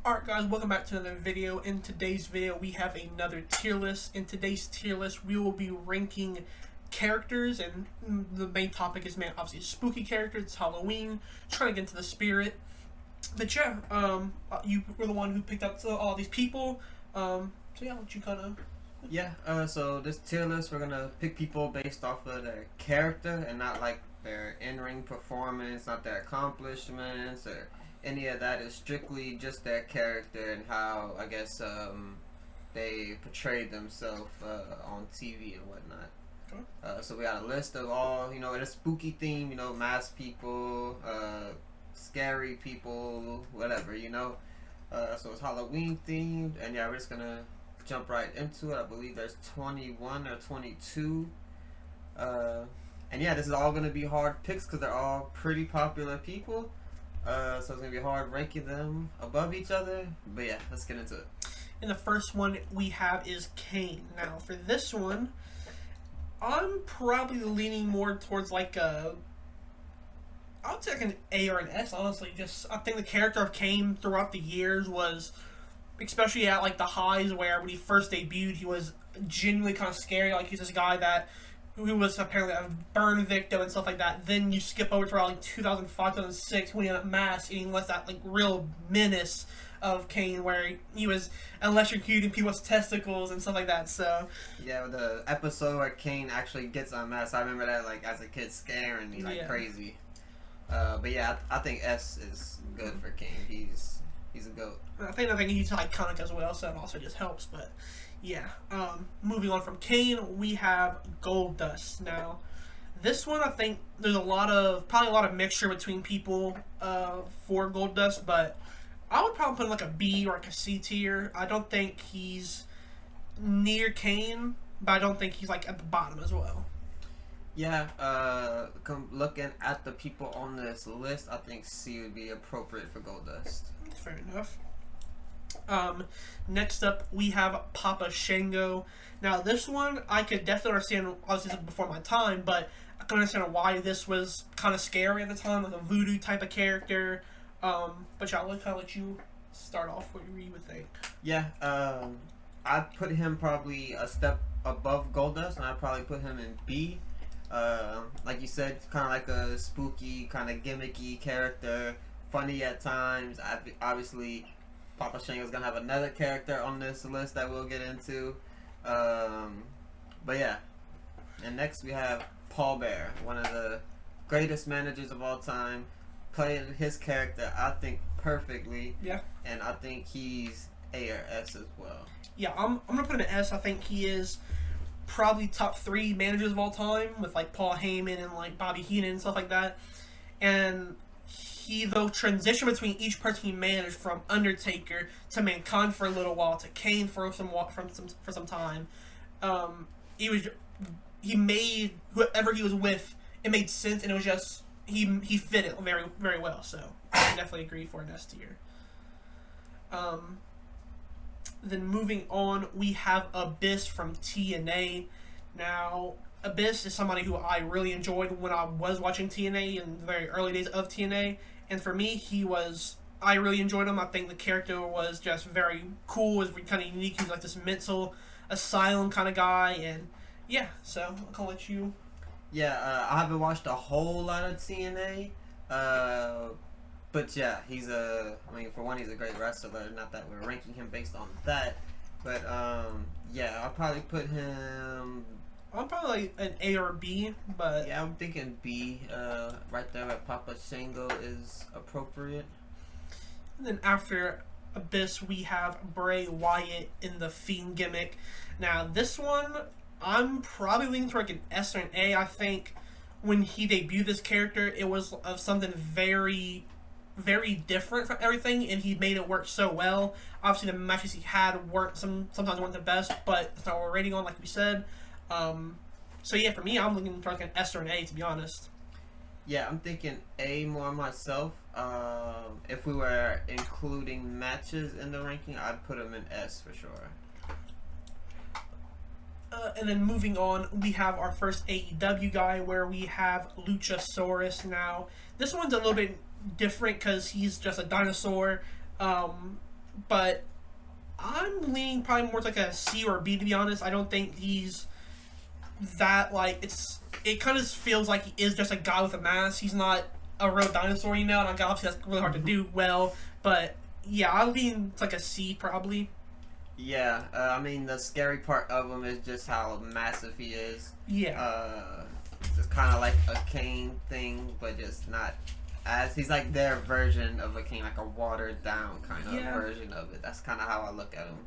Alright guys, welcome back to another video. In today's video we have another tier list. In today's tier list we will be ranking characters, and the main topic is, obviously spooky characters. It's Halloween, trying to get into the spirit. But yeah, you were the one who picked up all these people. So yeah, what you kind of... Yeah, so this tier list, we're going to pick people based off of their character and not like their in-ring performance, not their accomplishments or any of that. Is strictly just their character and how, I guess, they portrayed themselves on TV and whatnot. Sure. So we got a list of all, in a spooky theme, masked people, scary people, whatever, So it's Halloween themed, and yeah, we're just gonna jump right into it. I believe there's 21 or 22. And yeah, this is all gonna be hard picks because they're all pretty popular people. So it's gonna be hard ranking them above each other. But yeah, let's get into it. And the first one we have is Kane. Now for this one, I'm probably leaning more towards like I would say like an A or an S, honestly. I think the character of Kane throughout the years was, especially at like the highs where when he first debuted, he was genuinely kind of scary. Like he's this guy who was apparently a burn victim and stuff like that. Then you skip over to around like 2005, 2006 when he went masked and he was that like real menace of Kane, where he was electrocuting people's testicles and stuff like that. So yeah, the episode where Kane actually gets unmasked, I remember that like as a kid scaring me like crazy. But yeah, I think S is good for Kane. He's a goat. I think he's iconic as well, so it also just helps. But yeah, moving on from Kane, we have Goldust. Now, this one I think there's probably a lot of mixture between people for Goldust, but I would probably put him like a B or like a C tier. I don't think he's near Kane, but I don't think he's like at the bottom as well. Yeah, looking at the people on this list, I think C would be appropriate for Goldust. Fair enough. Next up, we have Papa Shango. Now, this one, I could definitely understand, obviously this is before my time, but I can understand why this was kind of scary at the time, like a voodoo type of character. But yeah, I'll kind of let you start off what you would think. Yeah, I'd put him probably a step above Goldust, and I'd probably put him in B. Like you said, kind of like a spooky, kind of gimmicky character, funny at times. Obviously, Papa Shango's gonna have another character on this list that we'll get into. But yeah, and next we have Paul Bear, one of the greatest managers of all time. Played his character, I think, perfectly. Yeah. And I think he's A or S as well. Yeah, I'm gonna put him in S. I think he is probably top 3 managers of all time, with like Paul Heyman and like Bobby Heenan and stuff like that. And he though transitioned between each person he managed, from Undertaker to Mankind for a little while to Kane for some time. He made whoever he was with, it made sense, and it was just he fit it very, very well. So I definitely agree for an S tier. Then moving on, we have Abyss from TNA. Now, Abyss is somebody who I really enjoyed when I was watching TNA in the very early days of TNA. And for me, I really enjoyed him. I think the character was just very cool. It was kind of unique. He was like this mental asylum kind of guy. And yeah, so I'll let you... Yeah, I haven't watched a whole lot of TNA. But yeah, for one, he's a great wrestler. Not that we're ranking him based on that. But yeah, I'll probably put him... I'm probably like an A or a B, but... Yeah, I'm thinking B. Right there at Papa Shango is appropriate. And then after Abyss, we have Bray Wyatt in the Fiend gimmick. Now, this one, I'm probably leaning toward like an S or an A. I think when he debuted this character, it was of something very, very different from everything, and he made it work so well. Obviously, the matches he had sometimes weren't the best, but that's not what we're rating on, like we said. So yeah, for me, I'm looking for like an S or an A, to be honest. Yeah, I'm thinking A more myself. If we were including matches in the ranking, I'd put him in S for sure. And then moving on, we have our first AEW guy, where we have Luchasaurus. Now, this one's a little bit different because he's just a dinosaur. but I'm leaning probably more to like a C or a B, to be honest. I don't think he's that, like, it kind of feels like he is just a guy with a mask. He's not a real dinosaur, you know, and obviously that's really hard to do well, but yeah, I'll lean to like a C probably. Yeah, I mean, the scary part of him is just how massive he is. Yeah. It's kind of like a Kane thing, but just not as... He's like their version of a Kane, like a watered down kind of version of it. That's kind of how I look at him.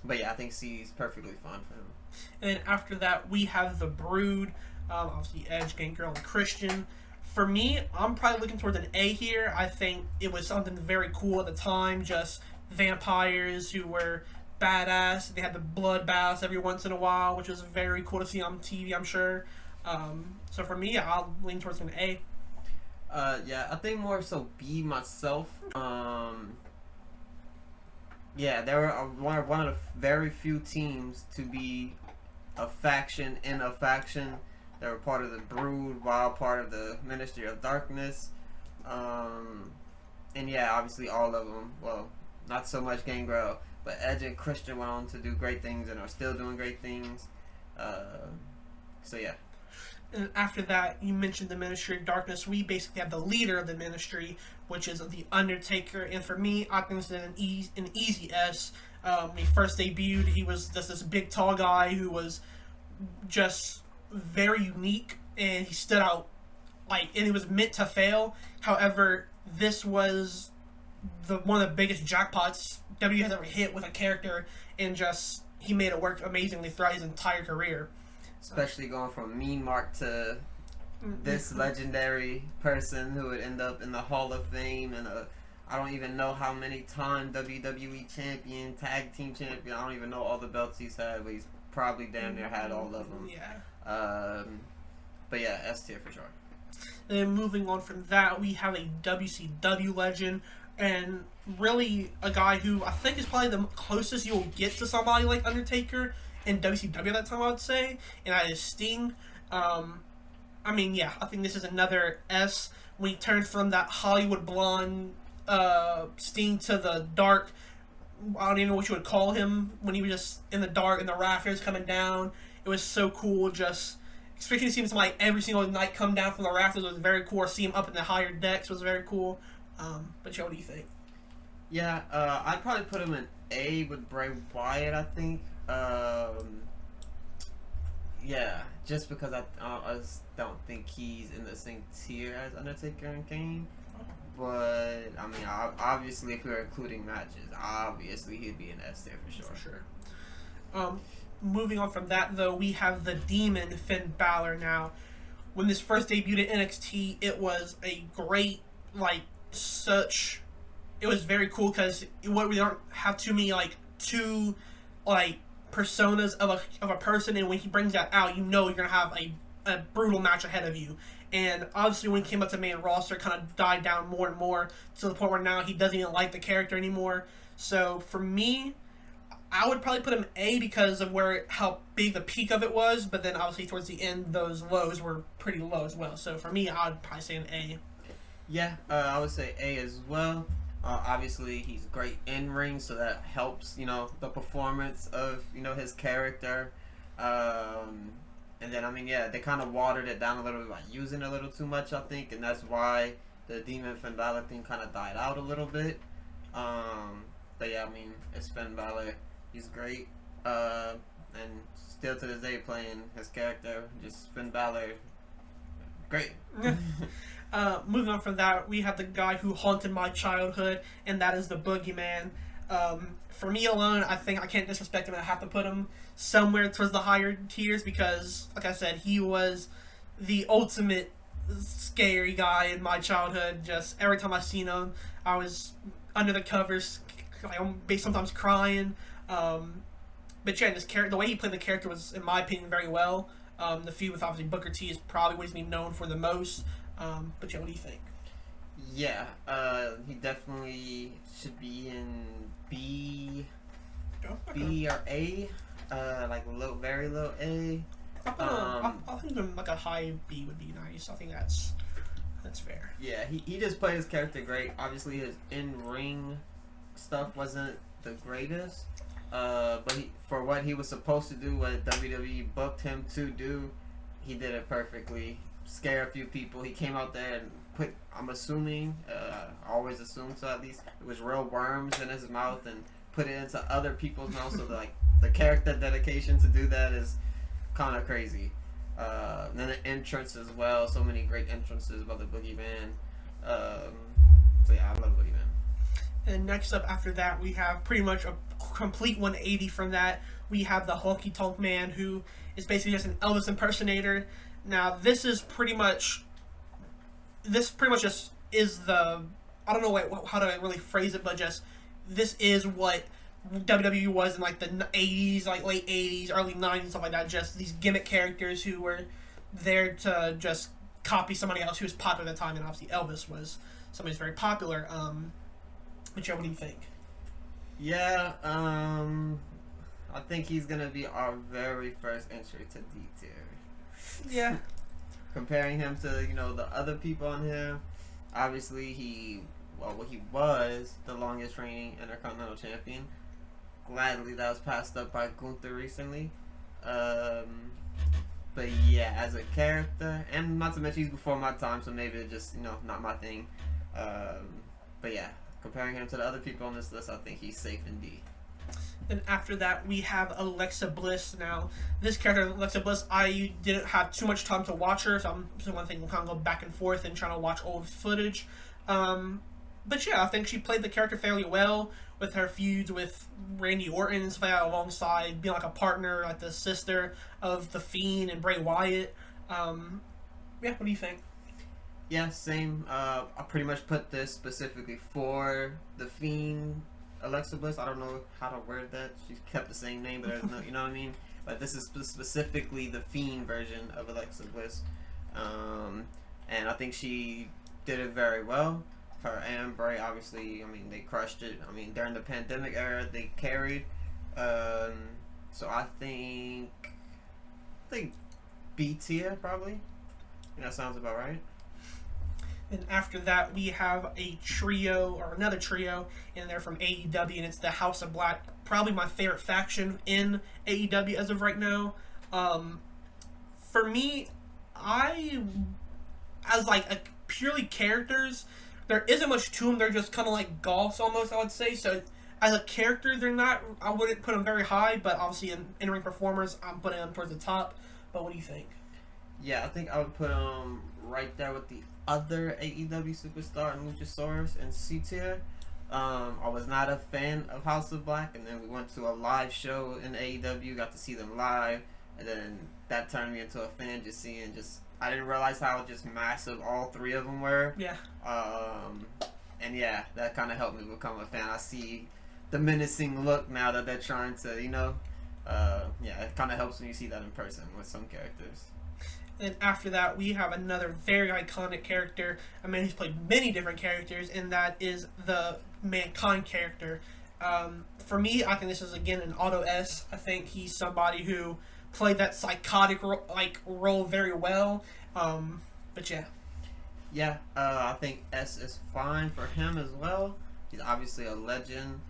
But yeah, I think C is perfectly fine for him. And then after that, we have the Brood. Obviously, Edge, Gangrel, and Christian. For me, I'm probably looking towards an A here. I think it was something very cool at the time. Just vampires who were badass. They had the bloodbaths every once in a while, which was very cool to see on TV, I'm sure. So for me, I'll lean towards an A. Yeah, I think more so B myself. Yeah, they were one of the very few teams to be a faction in a faction. They were part of the Brood while part of the Ministry of Darkness. And yeah, obviously all of them, well, not so much Gangrel, but Edge and Christian went on to do great things and are still doing great things. So yeah. And after that, you mentioned the Ministry of Darkness. We basically have the leader of the Ministry, which is the Undertaker. And for me, I think it's an easy S. When he first debuted, he was just this big, tall guy who was just very unique, and he stood out, like, and it was meant to fail. However, this was one of the biggest jackpots W has ever hit with a character, and just he made it work amazingly throughout his entire career. Especially going from Mean Mark to this legendary person who would end up in the Hall of Fame and I don't even know how many time WWE champion, tag team champion. I don't even know all the belts he's had, but he's probably damn near had all of them. Yeah. But yeah, S tier for sure. And then moving on from that, we have a WCW legend, and really a guy who I think is probably the closest you'll get to somebody like Undertaker in WCW at that time, I would say, and that is Sting. I mean, yeah, I think this is another S. When he turned from that Hollywood blonde Sting to the dark, I don't even know what you would call him, when he was just in the dark and the rafters coming down. It was so cool, just especially seeing somebody every single night come down from the rafters was very cool. See him up in the higher decks was very cool. But Joe, what do you think? Yeah, I'd probably put him in A with Bray Wyatt, I think. Yeah, just because I just don't think he's in the same tier as Undertaker and Kane. But I mean, obviously, if we were including matches, obviously he'd be an S tier for sure. For sure. Moving on from that, though, we have the Demon Finn Balor now. When this first debuted at NXT, it was a great, like, such... It was very cool because we don't have too many, like, personas of a person, and when he brings that out, you know you're going to have a brutal match ahead of you. And obviously when he came up to main roster, it kind of died down more and more to the point where now he doesn't even like the character anymore. So for me, I would probably put him A because of how big the peak of it was, but then obviously towards the end, those lows were pretty low as well. So for me, I would probably say an A. Yeah, I would say A as well. Obviously, he's great in ring, so that helps, the performance of, his character. And then, I mean, yeah, they kind of watered it down a little bit by using it a little too much, I think, and that's why the Demon Finn Balor thing kind of died out a little bit. But yeah, I mean, it's Finn Balor. He's great. And still to this day playing his character, just Finn Balor. Great. Moving on from that, we have the guy who haunted my childhood, and that is the Boogyman. For me alone, I think I can't disrespect him, and I have to put him somewhere towards the higher tiers because, like I said, he was the ultimate scary guy in my childhood. Just every time I seen him, I was under the covers, sometimes crying. But yeah, the way he played the character was, in my opinion, very well. The feud with obviously Booker T is probably what he's been known for the most. But yeah, what do you think? Yeah, he definitely should be in B, B or A, like very low A. I think like a high B would be nice. I think that's fair. Yeah, he just played his character great. Obviously, his in-ring stuff wasn't the greatest. But for what he was supposed to do, what WWE booked him to do, he did it perfectly. Scare a few people. He came out there and put, I'm assuming, always assume so at least, it was real worms in his mouth and put it into other people's mouths. So like the character dedication to do that is kind of crazy. And then the entrance as well. So many great entrances by the Boogeyman. So yeah, I love Boogeyman. And next up after that, we have pretty much a complete 180 from that. We have the Honky Tonk Man, who is basically just an Elvis impersonator. Now, this pretty much just is the, I don't know how to really phrase it, but just this is what WWE was in like the 80s, like late 80s, early 90s, stuff like that. Just these gimmick characters who were there to just copy somebody else who was popular at the time, and obviously Elvis was somebody who's very popular. But yeah, what do you think? Yeah, I think he's gonna be our very first entry to D tier. Yeah. Comparing him to, you know, the other people on here, obviously he was the longest reigning Intercontinental Champion. Gladly that was passed up by Gunther recently. But yeah, as a character, and not to mention he's before my time, so maybe it's just, you know, not my thing. But yeah, comparing him to the other people on this list, I think he's safe in D. Then after that, we have Alexa Bliss. Now, this character, Alexa Bliss, I didn't have too much time to watch her, so one thing we'll kind of go back and forth and trying to watch old footage. But yeah, I think she played the character fairly well with her feuds with Randy Orton and stuff like that, alongside being like a partner, like the sister of The Fiend and Bray Wyatt. Yeah, what do you think? Yeah, same. I pretty much put this specifically for The Fiend, Alexa Bliss. I don't know how to word that. She kept the same name, but there's no, you know what I mean? But this is specifically the Fiend version of Alexa Bliss. And I think she did it very well. Her and Bray, obviously, I mean, they crushed it. I mean, during the pandemic era, they carried. So I think B tier, probably. That sounds about right. And after that, we have a trio, or another trio, in there from AEW, and it's the House of Black. Probably my favorite faction in AEW as of right now. For me, as like a purely characters, there isn't much to them. They're just kind of like golfs almost, I would say. So as a character, they're not, I wouldn't put them very high, but obviously in-ring performers, I'm putting them towards the top. But what do you think? Yeah, I think I would put them right there with the other AEW superstar and Luchasaurus in C tier. I was not a fan of House of Black, and then we went to a live show in AEW, got to see them live, and then that turned me into a fan. I didn't realize how just massive all three of them were. Yeah. And yeah, that kind of helped me become a fan. I see the menacing look now that they're trying to, you know, yeah, it kind of helps when you see that in person with some characters. And after that, we have another very iconic character, a man who's played many different characters, and that is the Mankind character. For me, I think this is, again, an auto S. I think he's somebody who played that psychotic role very well. But yeah. Yeah, I think S is fine for him as well. He's obviously a legend.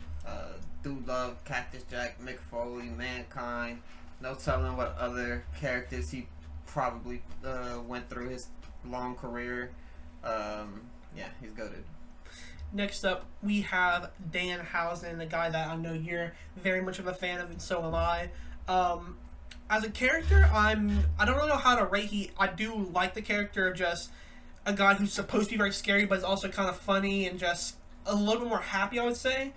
Do love Cactus Jack, Mick Foley, Mankind. No telling what other characters he probably went through his long career. Yeah, he's goated. Next up, we have Danhausen, a guy that I know you're very much of a fan of, and so am I. As a character, I don't really know how to rate. I do like the character of just a guy who's supposed to be very scary, but is also kind of funny and just a little bit more happy, I would say.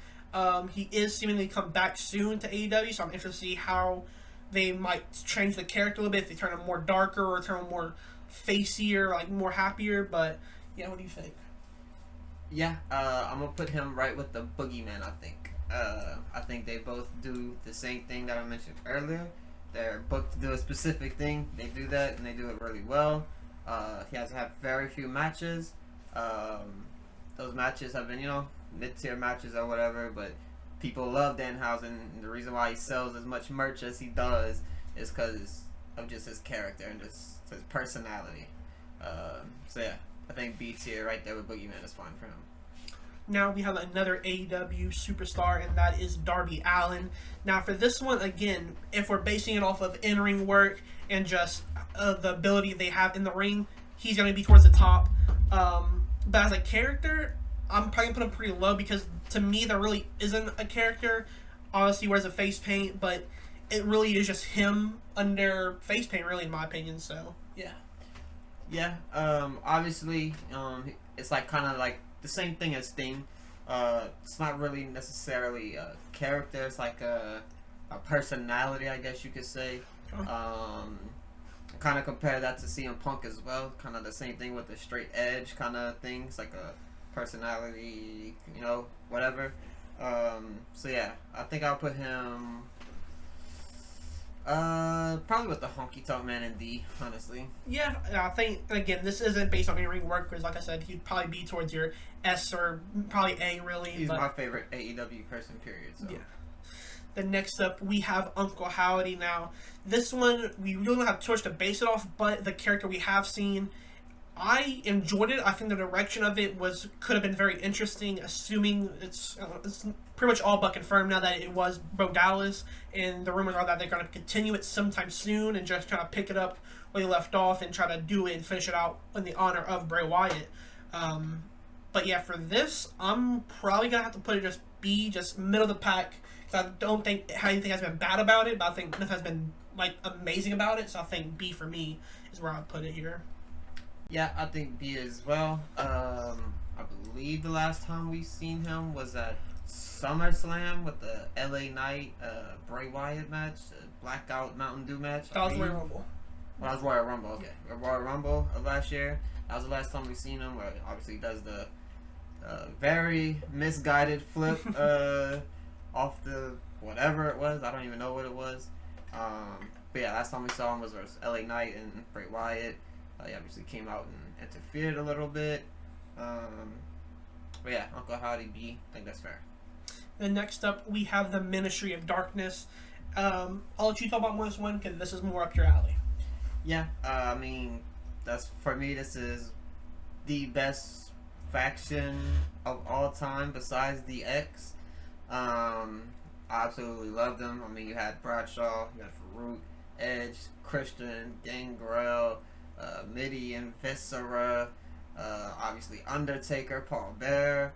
He is seemingly come back soon to AEW, so I'm interested to see how they might change the character a little bit, if they turn him more darker or turn him more facier, like more happier. But yeah, what do you think? Yeah, I'm gonna put him right with the Boogeyman. I think they both do the same thing that I mentioned earlier. They're booked to do a specific thing. They do that, and they do it really well. He has had very few matches. Those matches have been, you know, mid-tier matches or whatever, but people love Danhausen, and the reason why he sells as much merch as he does is because of just his character and just his personality. So yeah, I think B tier right there with Boogeyman is fine for him. Now we have another AEW superstar, and that is Darby Allen. Now for this one, again, if we're basing it off of in-ring work and just the ability they have in the ring, he's going to be towards the top. But as a character, I'm probably going to put him pretty low because to me there really isn't a character. Obviously he wears a face paint, but it really is just him under face paint, really, in my opinion. So, yeah. Yeah, obviously, it's like kind of like the same thing as Sting. It's not really necessarily a character. It's like a personality, I guess you could say. Kind of compare that to CM Punk as well. Kind of the same thing with the straight edge kind of thing. It's like a personality, you know, whatever. So yeah, I think I'll put him probably with the Honky Tonk Man in D, honestly. Yeah, I think, again, this isn't based on any ring work, because like I said, he'd probably be towards your S or probably A, really. He's my favorite AEW person, period. So. Yeah. Then next up, we have Uncle Howdy. Now, this one, we really don't have too much to base it off, but the character we have seen, I enjoyed it. I think the direction of it could have been very interesting, assuming it's pretty much all but confirmed now that it was Bo Dallas, and the rumors are that they're going to continue it sometime soon and just kind of pick it up where they left off and try to do it and finish it out in the honor of Bray Wyatt. But yeah, for this, I'm probably going to have to put it just B, just middle of the pack, because I don't think anything has been bad about it, but I think nothing has been like amazing about it, so I think B for me is where I'd put it here. Yeah, I think B as well. I believe the last time we seen him was at SummerSlam with the LA Knight Bray Wyatt match, Blackout Mountain Dew match. That was Royal Rumble. Well, that was Royal Rumble, okay. Yeah. Royal Rumble of last year. That was the last time we seen him, where obviously he does the very misguided flip off the whatever it was. I don't even know what it was. But yeah, last time we saw him was versus LA Knight and Bray Wyatt. He obviously came out and interfered a little bit. But yeah, Uncle Howdy B, I think that's fair. Then next up, we have the Ministry of Darkness. I'll let you talk about this one because this is more up your alley. Yeah, I mean, for me, this is the best faction of all time besides the X. I absolutely love them. I mean, you had Bradshaw, you had Farouk, Edge, Christian, Gangrel, Midi and Viscera, obviously Undertaker, Paul Bearer.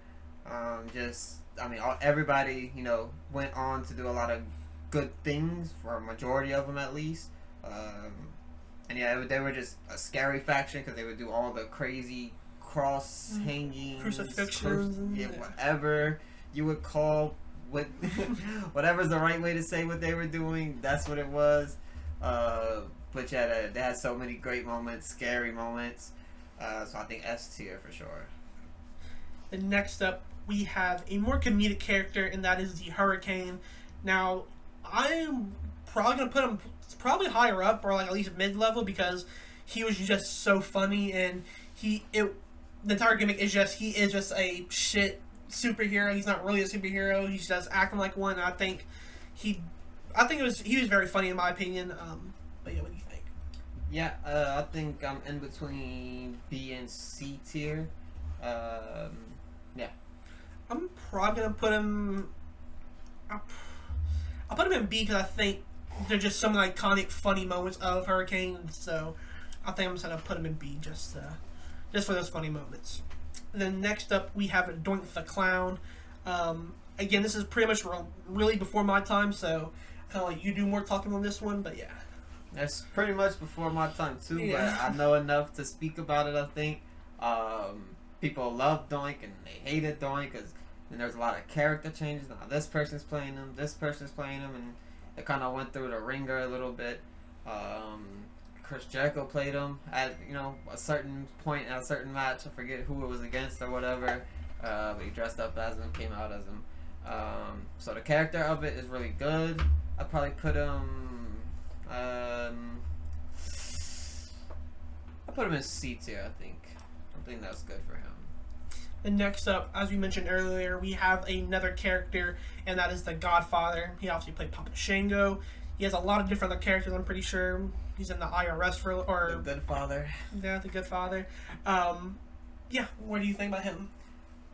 Everybody, you know, went on to do a lot of good things, for a majority of them at least. And yeah, they were just a scary faction because they would do all the crazy cross hanging, crucifixions, whatever you would call whatever's the right way to say what they were doing. That's what it was. But yeah, they had so many great moments, scary moments. So I think S tier for sure. And next up, we have a more comedic character, and that is the Hurricane. Now, I'm probably going to put him probably higher up, or like at least mid-level, because he was just so funny, and the entire gimmick is he is just a shit superhero. He's not really a superhero. He's just acting like one. And I think he was very funny in my opinion. But yeah, what do you think? Yeah, I think I'm in between B and C tier. Yeah. I'm probably gonna put him. I'll put him in B because I think they're just some iconic, funny moments of Hurricane. So I think I'm just gonna put him in B just for those funny moments. Then next up we have Doink the Clown. Again, this is pretty much really before my time, so kind of like you do more talking on this one. But yeah. That's pretty much before my time too, yeah. But I know enough to speak about it. I think people love Doink and they hated Doink because there's a lot of character changes. Now this person's playing him, this person's playing him, and it kind of went through the ringer a little bit. Chris Jericho played him at a certain point in a certain match. I forget who it was against or whatever. But he dressed up as him, came out as him. So the character of it is really good. I'd probably put him. I put him in C tier. I think that's good for him. And next up, as we mentioned earlier, we have another character, and that is the Godfather. He obviously played Papa Shango. He has a lot of different other characters. I'm pretty sure he's in the IRS the Good Father. Yeah, the Good Father. Yeah, what do you think about him?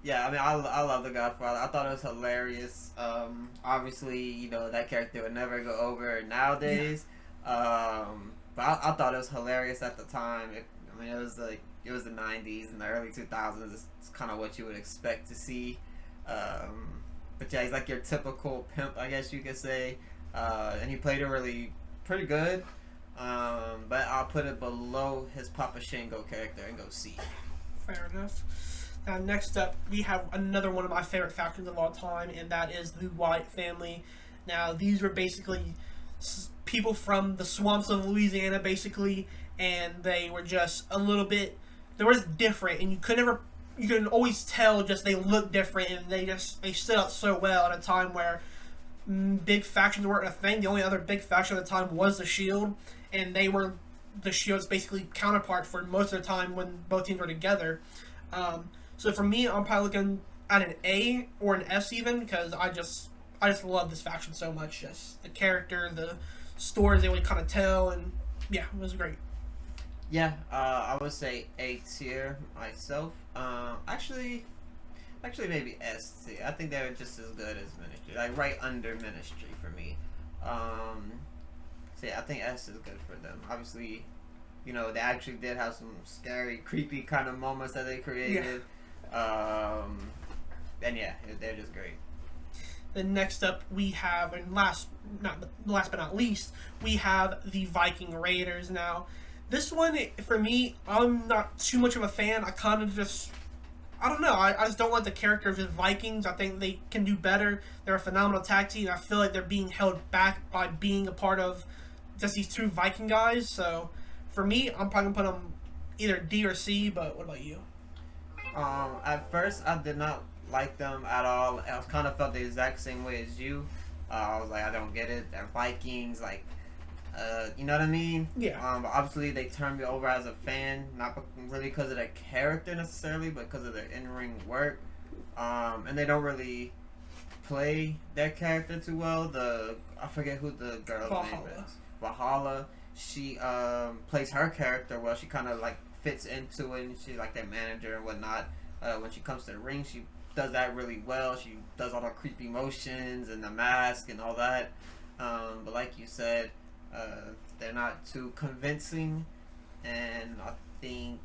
Yeah, I mean, I love the Godfather. I thought it was hilarious. Obviously, you know that character would never go over nowadays. But I thought it was hilarious at the time. I mean, it was the '90s and the early 2000s. It's kind of what you would expect to see. But yeah, he's like your typical pimp, I guess you could say. And he played it really pretty good. But I'll put it below his Papa Shango character and go C. Fair enough. Now, next up, we have another one of my favorite factions of all time, and that is the Wyatt family. Now, these were basically people from the swamps of Louisiana, basically, and they were just a little bit, they were just different, and you could always tell just they looked different, and they stood out so well at a time where big factions weren't a thing. The only other big faction at the time was the Shield, and they were the Shield's basically counterpart for most of the time when both teams were together. So for me, I'm probably looking at an A or an S even, because I just love this faction so much. Just the character, the stories they would kind of tell, and yeah, it was great. Yeah, I would say A tier myself. Actually maybe S tier. I think they were just as good as Ministry, like right under Ministry for me. So yeah, I think S is good for them. Obviously, you know, they actually did have some scary, creepy kind of moments that they created. Yeah. And yeah, they're just great. Then next up we have, and last but not least, we have the Viking Raiders. Now, this one, for me, I'm not too much of a fan. I kind of just, I don't know, I just don't like the character of the Vikings. I think they can do better. They're a phenomenal tag team. I feel like they're being held back by being a part of just these two Viking guys. So, for me, I'm probably going to put them either D or C, but what about you? At first, I did not like them at all. I kind of felt the exact same way as you. I was like, I don't get it. They're Vikings, like, you know what I mean? Yeah. But obviously, they turned me over as a fan, not really because of their character necessarily, but because of their in-ring work. And they don't really play their character too well. I forget who the girl's name is. Valhalla. She plays her character well. She kind of like fits into it, and she's like their manager and whatnot. When she comes to the ring, she does that really well. She does all the creepy motions and the mask and all that. But like you said, they're not too convincing, and I think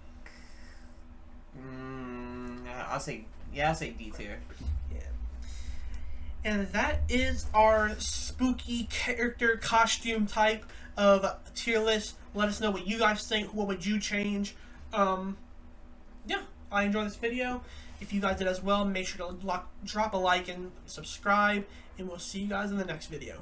I'll say D tier. Yeah. And that is our spooky character costume type of tier list. Let us know what you guys think. What would you change? Yeah, I enjoyed this video. If you guys did as well, make sure to drop a like and subscribe, and we'll see you guys in the next video.